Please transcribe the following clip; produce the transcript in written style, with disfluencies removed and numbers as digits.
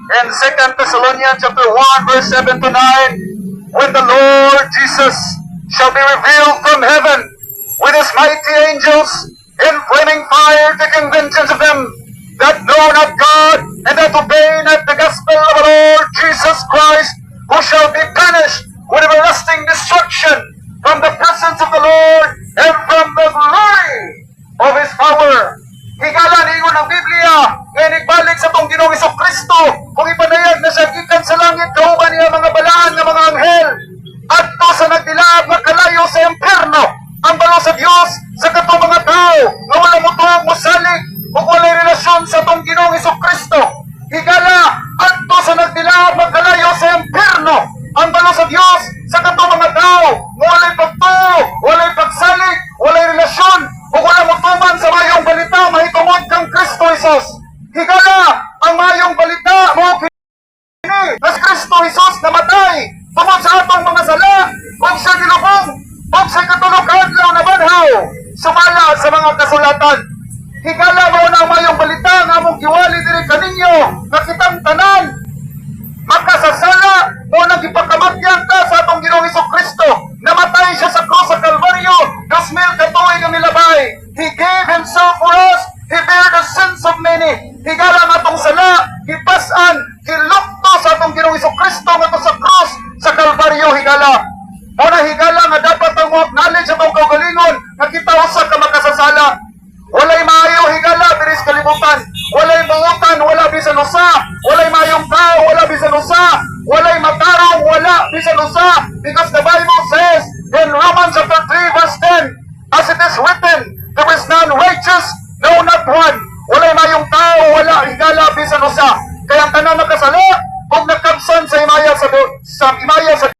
in 2 Thessalonians chapter 1, verse 7 to 9, when the Lord Jesus shall be revealed from heaven with his mighty angels in flaming fire, taking vengeance of them that know not God and that obey not the gospel of the Lord Jesus Christ, who shall be punished with everlasting destruction from the presence of the Lord and from the glory of his power. Higala ningon ang Biblia, ngayon igbalik sa tong Ginoong Kristo, kung ipanayag na siya gikan sa langit, kauban niya mga balaan ng mga anghel, adto sa nagdilaab nga kalayo sa impierno, ang balo sa Dios sa katong mga tao, nga wala mo tuong mosalig, o walay relasyon sa tong Ginoong Kristo. Higala, adto sa nagdilaab nga kalayo sa impierno, ang balo sa Dios sa katong mga tao, nga walay pagtuo, walay pagsalig, walay relasyon, o wala mo tuman sa mayong balita, mahitungod kang Kristo Jesus. Higala, ang mayong balita mo kini, na si Kristo Jesus namatay, tungod sa atong mga sala, kung siya ginubong, kung siya katulog adlaw na banhaw, sumala sa mga kasulatan. Higala mo na ang mayong balita nga mong giwali diri kaninyo, na kitang tanan, makasasala mo nang ipagkamatyan ta sa atong Ginoong Kristo. Namatay siya sa krus sa Kalbaryo, 2,000 katuig ang nilabay. He gave himself for us. He bare the sins of many. Higala nga atong sala, hipas-an, hilukto sa atong Ginoong Kristo nga to sa krus sa Kalbaryo. Higala mo na higala nga dapat ang knowledge sa atong kaugalingon nga kita usa ka makasasala. Walay maayo higala diri sa kalibutan. Walay buutan, wala bisan usa. Walay mayong tao, wala bisan usa. Walay matarong, wala bisan usa. Because the Bible says in Romans chapter 3 verse 10, as it is written, there is none righteous, no not one. Walay mayong tao, wala higala bisan usa. Kaya ang tanan nakasala, kung nakabsan sa imaya sa